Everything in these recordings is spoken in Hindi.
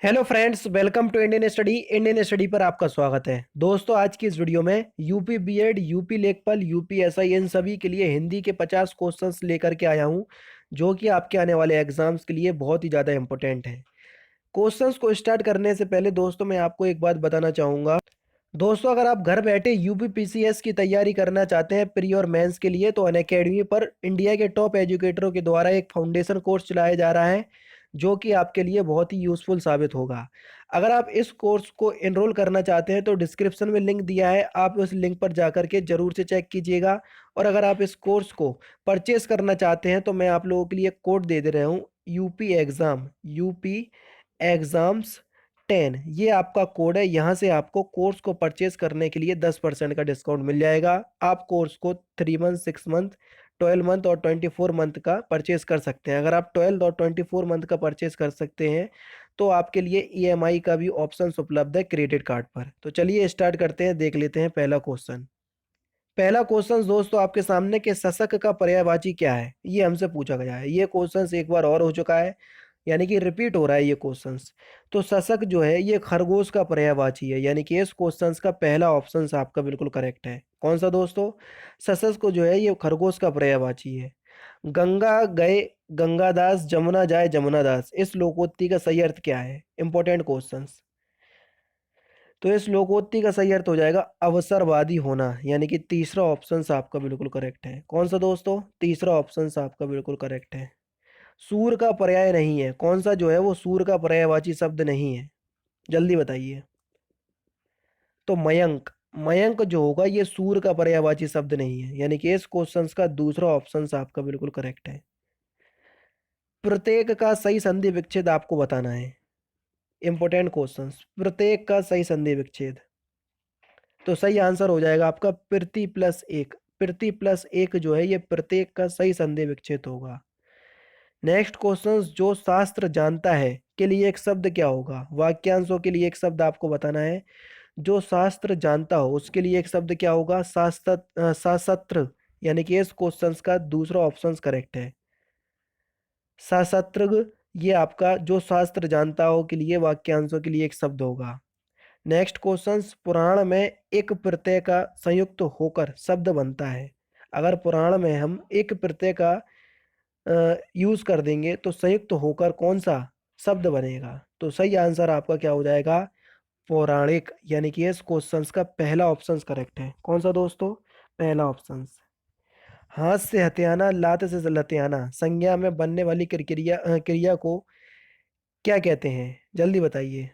Hello friends, welcome to Indian study पर आपका स्वागत है। दोस्तों, आज की इस वीडियो में यूपी बीएड, यूपी लेखपाल, यूपी एसआई इन सभी के लिए हिंदी के 50 क्वेश्चंस लेकर के आया हूं, जो कि आपके आने वाले एग्जाम्स के लिए बहुत ही ज़्यादा इंपॉर्टेंट है। क्वेश्चंस को स्टार्ट करने से पहले दोस्तों मैं आपको एक बात बताना चाहूँगा। दोस्तों, अगर आप घर बैठे यूपी पीसीएस की तैयारी करना चाहते हैं प्री और मेंस के लिए, तो अनअकैडमी पर इंडिया के टॉप एजुकेटरों के द्वारा एक फाउंडेशन कोर्स चलाया जा रहा है, जो कि आपके लिए बहुत ही यूज़फुल साबित होगा। अगर आप इस कोर्स को एनरोल करना चाहते हैं तो डिस्क्रिप्शन में लिंक दिया है, आप उस लिंक पर जा कर के ज़रूर से चेक कीजिएगा। और अगर आप इस कोर्स को परचेस करना चाहते हैं तो मैं आप लोगों के लिए कोड दे रहा हूँ, यूपी एग्ज़ाम्स 10। ये आपका कोड है। यहाँ से आपको कोर्स को परचेज करने के लिए 10% का डिस्काउंट मिल जाएगा। आप कोर्स को 3 मंथ, 6 मंथ, 12 मंथ और 24 मंथ का परचेज कर सकते हैं। अगर आप 12 और 24 मंथ का परचेज कर सकते हैं तो आपके लिए ईएमआई का भी ऑप्शन उपलब्ध है क्रेडिट कार्ड पर। तो चलिए स्टार्ट करते हैं, देख लेते हैं पहला क्वेश्चन। पहला क्वेश्चन दोस्तों आपके सामने के शशक का पर्यायवाची क्या है, ये हमसे पूछा गया है। ये क्वेश्चन एक बार और हो चुका है, यानी कि रिपीट हो रहा है ये क्वेश्चंस। तो शशक जो है ये खरगोश का पर्यायवाची है, यानी कि इस क्वेश्चंस का पहला ऑप्शन आपका बिल्कुल करेक्ट है। कौन सा दोस्तों? शशक को जो है ये खरगोश का पर्यायवाची है। गंगा गए गंगादास, जमुना जाए जमुनादास, इस लोकोक्ति का सही अर्थ क्या है? Important questions. तो इस लोकोक्ति का सही अर्थ हो जाएगा अवसरवादी होना, यानी कि तीसरा ऑप्शन आपका बिल्कुल करेक्ट है। कौन सा दोस्तों? तीसरा ऑप्शन आपका बिल्कुल करेक्ट है। सूर का पर्याय नहीं है, कौन सा जो है वो सूर का पर्यायवाची शब्द नहीं है? जल्दी बताइए। तो मयंक। मयंक जो होगा ये सूर का पर्यायवाची शब्द नहीं है, यानी कि इस क्वेश्चन का दूसरा ऑप्शन आपका बिल्कुल करेक्ट है। प्रत्येक का सही संधि विच्छेद आपको बताना है। इंपॉर्टेंट क्वेश्चन, प्रत्येक का सही संधि विच्छेद। तो सही आंसर हो जाएगा आपका प्रति प्लस एक। प्रति प्लस एक जो है ये प्रत्येक का सही संधि विच्छेद होगा। नेक्स्ट क्वेश्चन, जो शास्त्र जानता है के लिए एक शब्द क्या होगा? वाक्यांशों के लिए एक शब्द आपको बताना है। जो शास्त्र जानता हो उसके लिए एक शब्द क्या होगा? शास्त्र, यानी कि इस क्वेश्चन का दूसरा ऑप्शन करेक्ट है। शास्त्र, ये आपका जो शास्त्र जानता हो के लिए वाक्यांशों के लिए एक शब्द होगा। नेक्स्ट क्वेश्चन, पुराण में एक प्रत्यय का संयुक्त होकर शब्द बनता है। अगर पुराण में हम एक प्रत्यय का यूज कर देंगे तो संयुक्त होकर कौन सा शब्द बनेगा? तो सही आंसर आपका क्या हो जाएगा? पौराणिक, यानी कि इस क्वेश्चन का पहला ऑप्शन करेक्ट है। कौन सा दोस्तों? पहला ऑप्शन। हाथ से हथियाना, लात से लतियाना, संज्ञा में बनने वाली क्रिया को क्या कहते हैं? जल्दी बताइए।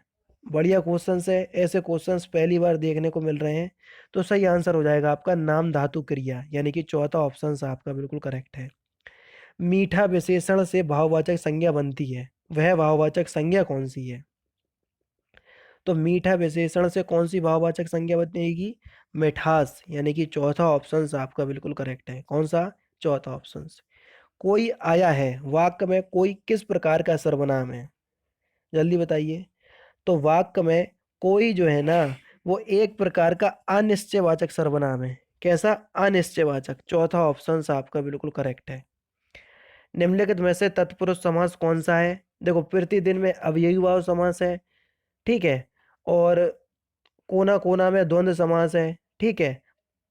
बढ़िया क्वेश्चंस है, ऐसे क्वेश्चंस पहली बार देखने को मिल रहे हैं। तो सही आंसर हो जाएगा आपका नाम धातु क्रिया, यानी कि चौथा ऑप्शन आपका बिल्कुल करेक्ट है। मीठा विशेषण से भाववाचक संज्ञा बनती है, वह भाववाचक संज्ञा कौन सी है? तो मीठा विशेषण से कौन सी भाववाचक संज्ञा बनेगी? मिठास, यानी कि चौथा ऑप्शन आपका बिल्कुल करेक्ट है। कौन सा? चौथा ऑप्शन। कोई आया है वाक्य में कोई किस प्रकार का सर्वनाम है? जल्दी बताइए। तो वाक्य में कोई जो है ना वो एक प्रकार का अनिश्चयवाचक सर्वनाम है। कैसा? अनिश्चयवाचक। चौथा ऑप्शन आपका बिल्कुल करेक्ट है। निम्नलिखित में से तत्पुरुष समास कौन सा है? देखो, प्रतिदिन में अवयवी भाव समास है, ठीक है। और कोना कोना में द्वंद्व समास है, ठीक है।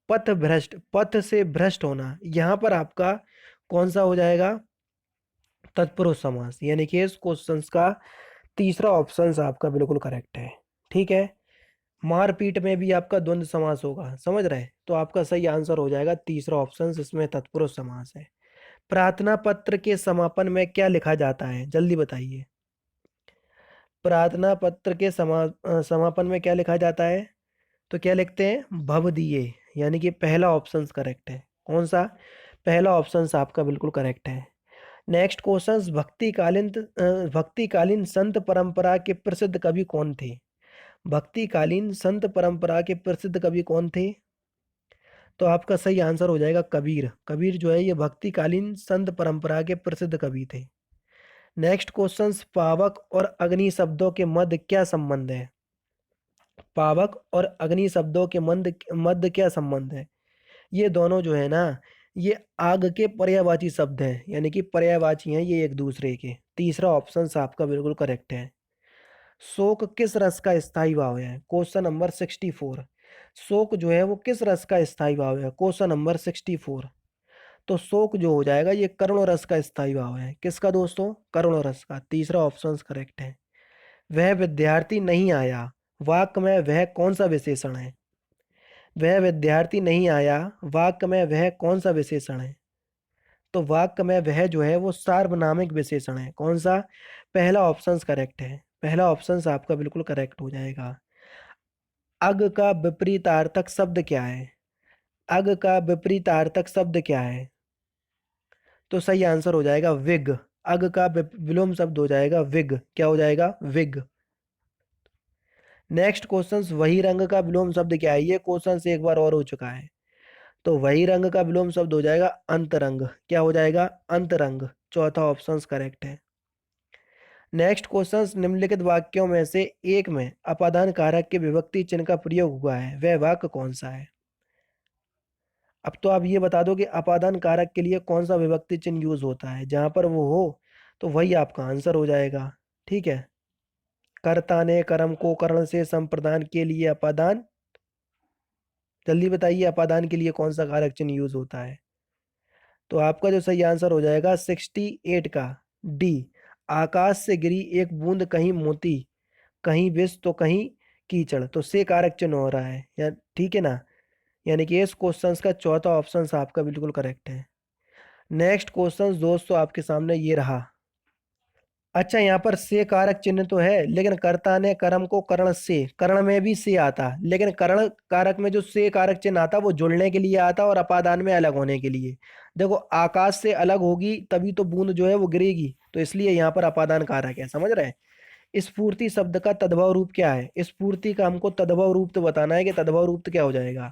पथ भ्रष्ट, पथ से भ्रष्ट होना, यहाँ पर आपका कौन सा हो जाएगा? तत्पुरुष समास, यानी कि इस क्वेश्चन का तीसरा ऑप्शन आपका बिल्कुल करेक्ट है, ठीक है। मारपीट में भी आपका द्वंद्व समास होगा, समझ रहे हैं? तो आपका सही आंसर हो जाएगा तीसरा ऑप्शन, इसमें तत्पुरुष समास है। प्रार्थना पत्र के समापन में क्या लिखा जाता है? जल्दी बताइए। प्रार्थना पत्र के समापन में क्या लिखा जाता है? तो क्या लिखते हैं? भव दिए, यानी कि पहला ऑप्शन करेक्ट है। कौन सा? पहला ऑप्शन आपका बिल्कुल करेक्ट है। नेक्स्ट क्वेश्चन, भक्तिकालीन संत परंपरा के प्रसिद्ध कवि कौन थे? भक्तिकालीन संत परंपरा के प्रसिद्ध कवि कौन थे? तो आपका सही आंसर हो जाएगा कबीर। कबीर जो है ये भक्तिकालीन संत परंपरा के प्रसिद्ध कवि थे। नेक्स्ट क्वेश्चन, पावक और अग्नि शब्दों के मध्य क्या संबंध है? पावक और अग्नि शब्दों के मध्य क्या संबंध है? ये दोनों जो है ना ये आग के पर्यायवाची शब्द हैं, यानी कि पर्यायवाची हैं ये एक दूसरे के। तीसरा ऑप्शन आपका बिल्कुल करेक्ट है। शोक किस रस का स्थायी भाव है? Question number 64। शोक जो है वो किस रस का स्थायी भाव है? Question number 64। तो शोक जो हो जाएगा ये करुण रस का स्थायी भाव है। किसका दोस्तों? करुण रस का। तीसरा ऑप्शन करेक्ट है। वह विद्यार्थी नहीं आया, वाक्य में वह कौन सा विशेषण है? वह विद्यार्थी नहीं आया, वाक्य में वह कौन सा विशेषण है? तो वाक्य में वह जो है वो सार्वनामिक विशेषण है। कौन सा? पहला ऑप्शन करेक्ट है। पहला ऑप्शन आपका बिल्कुल करेक्ट हो जाएगा। अग का विपरीतार्थक शब्द क्या है? अग का विपरीतार्थक शब्द क्या है? तो सही आंसर हो जाएगा विग। अग का विलोम शब्द हो जाएगा विग। क्या हो जाएगा? विग। नेक्स्ट क्वेश्चन, वही रंग का विलोम शब्द क्या है? ये क्वेश्चन एक बार और हो चुका है। तो वही रंग का विलोम शब्द हो जाएगा अंतरंग। क्या हो जाएगा? अंतरंग। चौथा ऑप्शन करेक्ट है। नेक्स्ट क्वेश्चन, निम्नलिखित वाक्यों में से एक में अपादान कारक के विभक्ति चिन्ह का प्रयोग हुआ है, वह वाक्य कौन सा है? अब तो आप ये बता दो कि अपादान कारक के लिए कौन सा विभक्ति चिन्ह यूज होता है। जहां पर वो हो तो वही आपका आंसर हो जाएगा। ठीक है। कर्ता ने कर्म को करण से संप्रदान के लिए अपादान, जल्दी बताइए अपादान के लिए कौन सा कारक चिन्ह यूज होता है? तो आपका जो सही आंसर हो जाएगा 68 का डी। आकाश से गिरी एक बूंद कहीं मोती, कहीं विष तो कहीं कीचड़। तो से कारक चिन्ह हो रहा है या ठीक है ना? यानी कि इस क्वेश्चन का चौथा ऑप्शन आपका बिल्कुल करेक्ट है। नेक्स्ट क्वेश्चन दोस्तों आपके सामने ये रहा। अच्छा, यहाँ पर से कारक चिन्ह तो है, लेकिन कर्ता ने कर्म को करण से, करण में भी से आता, लेकिन करण कारक में जो से कारक चिन्ह आता वो जुड़ने के लिए आता और अपादान में अलग होने के लिए। देखो आकाश से अलग होगी तभी तो बूंद जो है वो गिरेगी, तो इसलिए यहाँ पर अपादान कारक है। समझ रहे हैं? स्फूर्ति शब्द का तद्भव रूप क्या है? स्फूर्ति का हमको तद्भव रूप तो बताना है कि तद्भव रूप तो क्या हो जाएगा।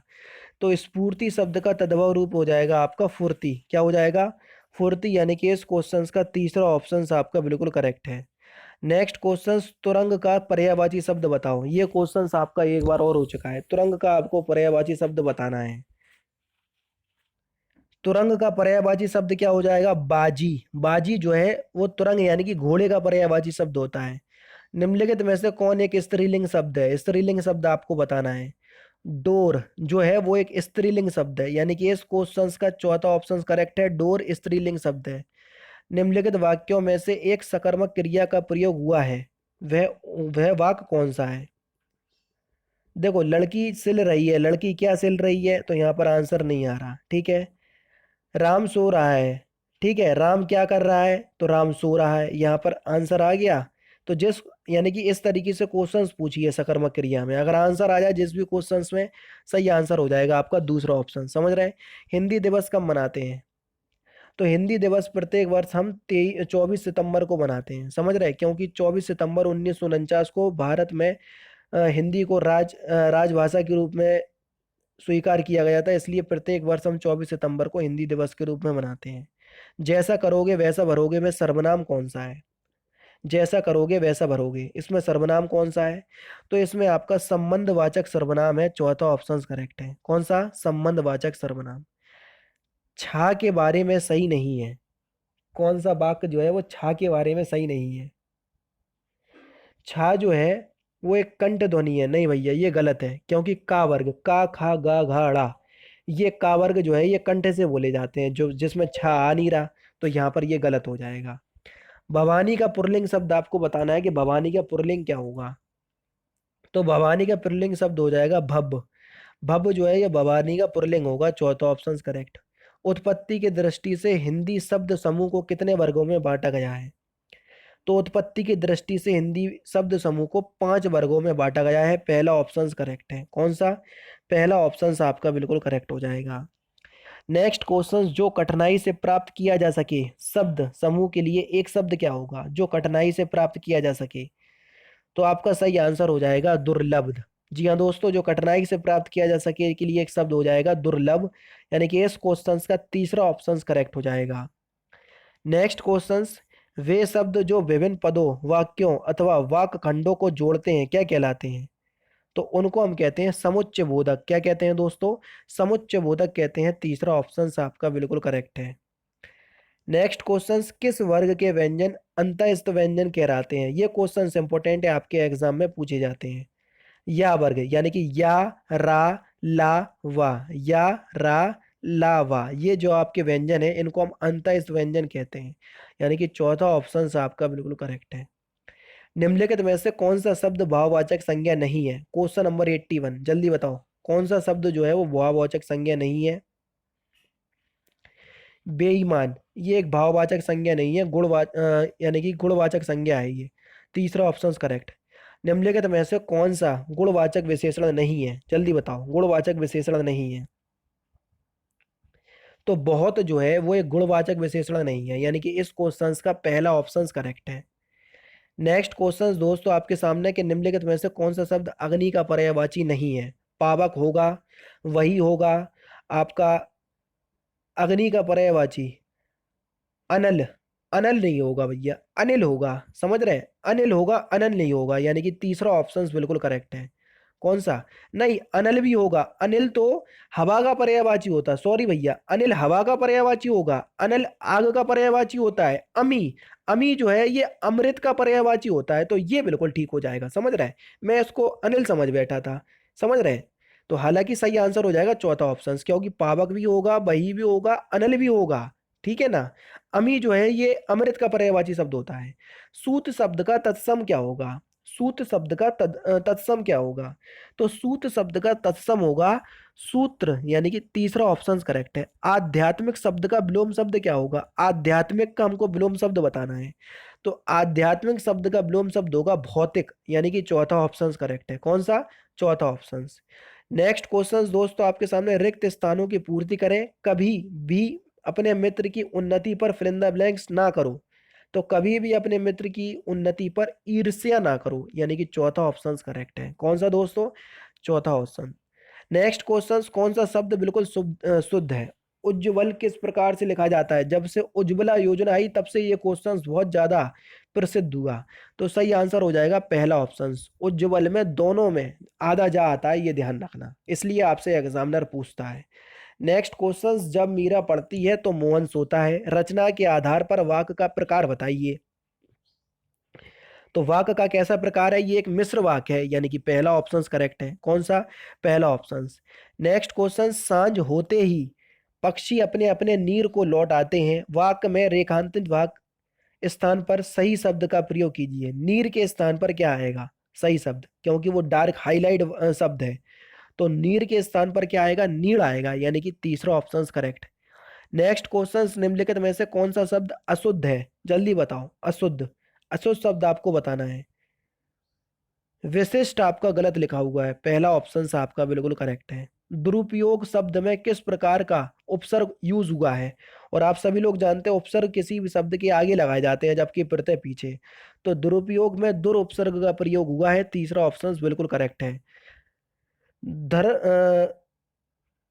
तो स्फूर्ति शब्द का तद्भव रूप हो जाएगा आपका फुर्ती। क्या हो जाएगा? फुर्ती। यानी कि इस क्वेश्चन का तीसरा ऑप्शन आपका बिल्कुल करेक्ट है। नेक्स्ट क्वेश्चन, तुरंग का पर्यायवाची शब्द बताओ। ये क्वेश्चन आपका एक बार और हो चुका है। तुरंग का आपको पर्यायवाची शब्द बताना है। तुरंग का पर्यायवाची शब्द क्या हो जाएगा? बाजी। बाजी जो है वो तुरंग यानी कि घोड़े का पर्यायवाची शब्द होता है। निम्नलिखित में से कौन एक स्त्रीलिंग शब्द है? स्त्रीलिंग शब्द आपको बताना है। डोर जो है वो एक स्त्रीलिंग शब्द है, यानी कि इस क्वेश्चन का चौथा ऑप्शन करेक्ट है। डोर स्त्रीलिंग शब्द है। निम्नलिखित वाक्यों में से एक सकर्मक क्रिया का प्रयोग हुआ है, वह वह वाक्य कौन सा है? देखो लड़की सिल रही है, लड़की क्या सिल रही है? तो यहाँ पर आंसर नहीं आ रहा। ठीक है। राम सो रहा है। ठीक है, राम क्या कर रहा है? तो राम सो रहा है। यहाँ पर आंसर आ गया। तो जिस यानी कि इस तरीके से क्वेश्चंस पूछिए सकर्मक क्रिया में, अगर आंसर आ जाए जिस भी क्वेश्चंस में, सही आंसर हो जाएगा आपका दूसरा ऑप्शन। समझ रहे हैं? हिंदी दिवस कब मनाते हैं? तो हिंदी दिवस प्रत्येक वर्ष हम 24 सितंबर को मनाते हैं। समझ रहे हैं? क्योंकि 24 सितंबर 1949 को भारत में हिंदी को राजभाषा के रूप में स्वीकार किया गया था, इसलिए प्रत्येक वर्ष हम 24 सितंबर को हिंदी दिवस के रूप में मनाते हैं। जैसा करोगे वैसा भरोगे में सर्वनाम कौन सा है? जैसा करोगे वैसा भरोगे, इसमें सर्वनाम कौन सा है? तो इसमें आपका संबंधवाचक सर्वनाम है। चौथा ऑप्शन करेक्ट है। कौन सा? संबंधवाचक सर्वनाम। छा के बारे में सही नहीं है। कौन सा वाक्य जो है वो छा के बारे में सही नहीं है? छा जो है वो एक कंठ ध्वनि है। नहीं भैया ये गलत है, क्योंकि का वर्ग का खा गा घा ड़ा, ये का वर्ग जो है ये कंठ से बोले जाते हैं, जो जिसमें छा आ नहीं रहा। तो यहाँ पर ये गलत हो जाएगा। भवानी का पुल्लिंग शब्द आपको बताना है कि भवानी का पुल्लिंग क्या होगा। तो भवानी का पुल्लिंग शब्द हो जाएगा भव। भव जो है ये भवानी का पुल्लिंग होगा। चौथा ऑप्शन करेक्ट। उत्पत्ति की दृष्टि से हिंदी शब्द समूह को कितने वर्गों में बांटा गया है? तो उत्पत्ति की दृष्टि से हिंदी शब्द समूह को 5 वर्गों में बांटा गया है। पहला ऑप्शन करेक्ट है। कौन सा? पहला ऑप्शन आपका बिल्कुल करेक्ट हो जाएगा। नेक्स्ट क्वेश्चन, जो कठिनाई से प्राप्त किया जा सके शब्द समूह के लिए एक शब्द क्या होगा? जो कठिनाई से प्राप्त किया जा सके, तो आपका सही आंसर हो जाएगा दुर्लभ। जी हाँ दोस्तों, जो कठिनाई से प्राप्त किया जा सके के लिए एक शब्द हो जाएगा दुर्लभ। यानी कि इस क्वेश्चन का तीसरा ऑप्शन करेक्ट हो जाएगा। नेक्स्ट क्वेश्चंस, वे शब्द जो विभिन्न पदों, वाक्यों अथवा वाक्य खंडों को जोड़ते हैं क्या कहलाते हैं? तो उनको हम कहते हैं समुच्चय बोधक। क्या कहते हैं दोस्तों? समुच्चय बोधक कहते हैं। तीसरा ऑप्शन आपका बिल्कुल करेक्ट है। नेक्स्ट क्वेश्चन, किस वर्ग के व्यंजन अंतःस्थ व्यंजन कहलाते हैं? ये क्वेश्चन इंपॉर्टेंट है, आपके एग्जाम में पूछे जाते हैं। या वर्ग यानी कि या, रा, ला, वा, या, रा, ला, वा, ये जो आपके व्यंजन है इनको हम अंतःस्थ व्यंजन कहते हैं। यानी कि चौथा ऑप्शन आपका बिल्कुल करेक्ट है। निम्नलिखित में से कौन सा शब्द भाववाचक संज्ञा नहीं है? क्वेश्चन नंबर 81, जल्दी बताओ कौन सा शब्द जो है वो भाववाचक संज्ञा नहीं है? बेईमान, ये एक भाववाचक संज्ञा नहीं है, यानी कि गुणवाचक संज्ञा है ये। तीसरा ऑप्शन करेक्ट। निम्नलिखित में से कौन सा गुणवाचक विशेषण नहीं है? जल्दी बताओ, गुणवाचक विशेषण नहीं है। तो बहुत जो है वो एक गुणवाचक विशेषण नहीं है, यानी कि इस क्वेश्चन का पहला ऑप्शन करेक्ट है। नेक्स्ट क्वेश्चन दोस्तों आपके सामने कि निम्नलिखित में से कौन सा शब्द अग्नि का पर्यायवाची नहीं है? पावक होगा, वही होगा आपका, अग्नि का पर्यायवाची अनल, अनल नहीं होगा भैया, अनिल होगा। समझ रहे हैं, अनिल होगा, अनल नहीं होगा, यानी कि तीसरा ऑप्शन बिल्कुल करेक्ट है। कौन सा? नहीं, अनल भी होगा। अनिल तो हवा का पर्यायवाची होता है, सॉरी भैया, अनिल हवा का पर्यायवाची होगा, अनल आग का पर्यायवाची होता है। अमी, अमी जो है ये अमृत का पर्यायवाची होता है, तो ये बिल्कुल ठीक हो जाएगा। समझ रहे हैं, मैं इसको अनिल समझ बैठा था। समझ रहे हैं, तो हालांकि सही आंसर हो जाएगा चौथा ऑप्शन, क्योंकि पावक भी होगा, बही भी होगा, अनल भी होगा। ठीक है ना। अमी जो है ये अमृत का पर्यायवाची शब्द होता है। सूत शब्द का तत्सम क्या होगा? सूत शब्द का तत्सम क्या होगा? तो सूत शब्द का तत्सम होगा सूत्र, यानी कि तीसरा ऑप्शन करेक्ट है। आध्यात्मिक शब्द का विलोम शब्द क्या होगा? आध्यात्मिक का हमको विलोम शब्द बताना है, तो आध्यात्मिक शब्द का विलोम शब्द होगा भौतिक, यानी कि चौथा ऑप्शन करेक्ट है। कौन सा? चौथा ऑप्शन। नेक्स्ट क्वेश्चन दोस्तों आपके सामने, रिक्त स्थानों की पूर्ति करें, कभी भी अपने मित्र की उन्नति पर फिल इन द ब्लैंक्स ना करो। तो कभी भी अपने मित्र की उन्नति पर ईर्ष्या ना करो, यानी कि चौथा ऑप्शन करेक्ट है। कौन सा दोस्तों? चौथा ऑप्शन। नेक्स्ट क्वेश्चन, कौन सा शब्द बिल्कुल शुद्ध है? उज्ज्वल किस प्रकार से लिखा जाता है? जब से उज्ज्वला योजना आई तब से ये क्वेश्चन बहुत ज्यादा प्रसिद्ध हुआ। तो सही आंसर हो जाएगा पहला ऑप्शन। उज्ज्वल में दोनों में आधा जा आता है, ये ध्यान रखना, इसलिए आपसे एग्जामिनर पूछता है। नेक्स्ट क्वेश्चन, जब मीरा पढ़ती है तो मोहन सोता है, रचना के आधार पर वाक्य का प्रकार बताइए। तो वाक्य का कैसा प्रकार है? ये एक मिश्र वाक्य है, यानी कि पहला ऑप्शन करेक्ट है। कौन सा? पहला ऑप्शन। नेक्स्ट क्वेश्चन, सांझ होते ही पक्षी अपने अपने नीर को लौट आते हैं, वाक्य में रेखांकित वाक्य स्थान पर सही शब्द का प्रयोग कीजिए। नीर के स्थान पर क्या आएगा सही शब्द? क्योंकि वो डार्क हाईलाइट शब्द है, तो नीर के स्थान पर क्या आएगा? नीड़ आएगा, यानी कि तीसरा ऑप्शन करेक्ट। नेक्स्ट क्वेश्चन, निम्नलिखित में से कौन सा शब्द अशुद्ध है? जल्दी बताओ, अशुद्ध, अशुद्ध शब्द आपको बताना है। विशिष्ट आपका गलत लिखा हुआ है, पहला ऑप्शन आपका बिल्कुल करेक्ट है। दुरुपयोग शब्द में किस प्रकार का उपसर्ग यूज हुआ है? और आप सभी लोग जानते हैं उपसर्ग किसी भी शब्द के आगे लगाए जाते हैं जबकि प्रत्यय पीछे। तो दुरुपयोग में दुर उपसर्ग का प्रयोग हुआ है, तीसरा ऑप्शन बिल्कुल करेक्ट है। धर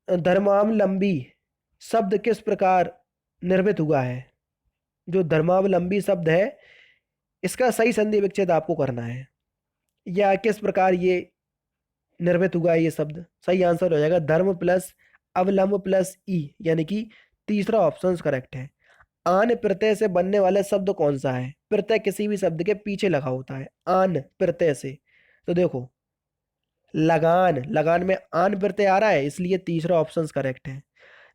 धर्मावलंबी शब्द किस प्रकार निर्मित हुआ है? जो धर्मावलंबी शब्द है इसका सही संधि विच्छेद आपको करना है, या किस प्रकार ये निर्मित हुआ है ये शब्द? सही आंसर हो जाएगा धर्म प्लस अवलंब प्लस ई, यानी कि तीसरा ऑप्शन करेक्ट है। आन प्रत्यय से बनने वाला शब्द कौन सा है? प्रत्यय किसी भी शब्द के पीछे लगा होता है, आन प्रत्यय से। तो देखो, लगान, लगान में आन प्रत्यय आ रहा है, इसलिए तीसरा ऑप्शन करेक्ट है।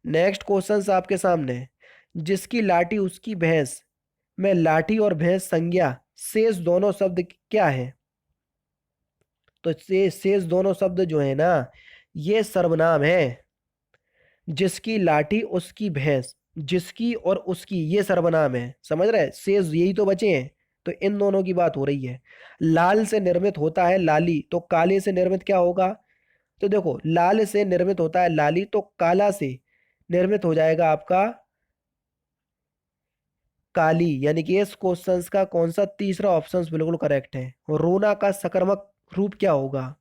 नेक्स्ट क्वेश्चन आपके सामने है, जिसकी लाठी उसकी भैंस में लाठी और भैंस संज्ञा शेष दोनों शब्द क्या है? तो शेष दोनों शब्द जो है ना ये सर्वनाम है। जिसकी लाठी उसकी भैंस, जिसकी और उसकी, ये सर्वनाम है। समझ रहे हैं, शेष यही तो बचे हैं, तो इन दोनों की बात हो रही है। लाल से निर्मित होता है लाली, तो काले से निर्मित क्या होगा? तो देखो, लाल से निर्मित होता है लाली, तो काला से निर्मित हो जाएगा आपका काली, यानी कि इस क्वेश्चन का कौन सा तीसरा ऑप्शन बिल्कुल करेक्ट है। रोना का सकर्मक रूप क्या होगा?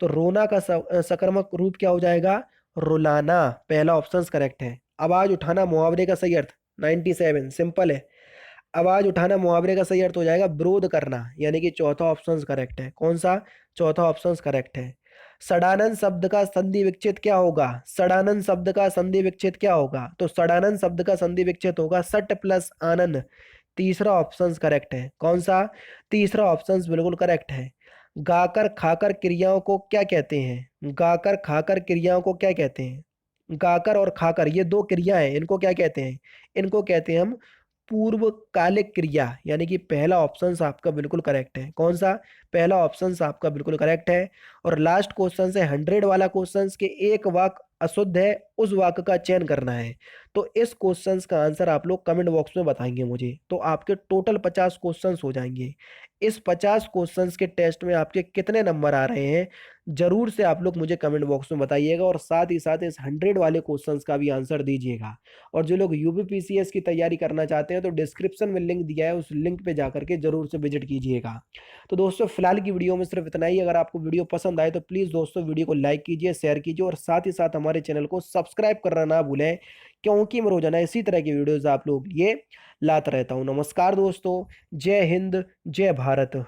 तो रोना का सकर्मक रूप क्या हो जाएगा? रुलाना, पहला ऑप्शन करेक्ट है। आवाज उठाना मुहावरे का सही अर्थ 97, सिंपल है। आवाज उठाना मुहावरे का सही अर्थ हो जाएगा विरोध करना, यानी कि चौथा ऑप्शन करेक्ट है। कौन सा? चौथा ऑप्शन करेक्ट है। षडानन शब्द का संधि विच्छेद क्या होगा? षडानन शब्द का संधि विच्छेद क्या होगा? तो षडानन शब्द का संधि विच्छेद होगा सट प्लस आनन। तीसरा ऑप्शन करेक्ट है। कौन सा? तीसरा ऑप्शन बिल्कुल करेक्ट है। गाकर खाकर क्रियाओं को क्या कहते हैं? गाकर खाकर क्रियाओं को क्या कहते हैं? गाकर और खाकर ये दो क्रिया हैं, इनको क्या कहते हैं? इनको कहते हैं हम पूर्वकालिक क्रिया। यानी कि पहला ऑप्शन आपका बिल्कुल करेक्ट है। कौन सा? पहला ऑप्शन आपका बिल्कुल करेक्ट है। और लास्ट क्वेश्चन है 100 वाला क्वेश्चन के एक वाक्य अशुद्ध है, उस वाक्य का चयन करना है। तो इस क्वेश्चन का आंसर आप लोग कमेंट बॉक्स में बताएंगे मुझे, तो आपके टोटल 50 क्वेश्चन हो जाएंगे। इस 50 क्वेश्चंस के टेस्ट में आपके कितने नंबर आ रहे हैं जरूर से आप लोग मुझे कमेंट बॉक्स में बताइएगा, और साथ ही साथ इस 100 वाले क्वेश्चंस का भी आंसर दीजिएगा। और जो लोग यूपीपीसीएस की तैयारी करना चाहते हैं तो डिस्क्रिप्शन में लिंक दिया है, उस लिंक पे जाकर के जरूर से विजिट कीजिएगा। तो दोस्तों फिलहाल की वीडियो में सिर्फ इतना ही। अगर आपको वीडियो पसंद आए तो प्लीज़ दोस्तों वीडियो को लाइक कीजिए, शेयर कीजिए, और साथ ही साथ हमारे चैनल को सब्सक्राइब करना ना भूलें, क्योंकि मैं रोजाना इसी तरह की वीडियोज़ आप लोग ये लाता रहता हूँ। नमस्कार दोस्तों, जय हिंद, जय भारत।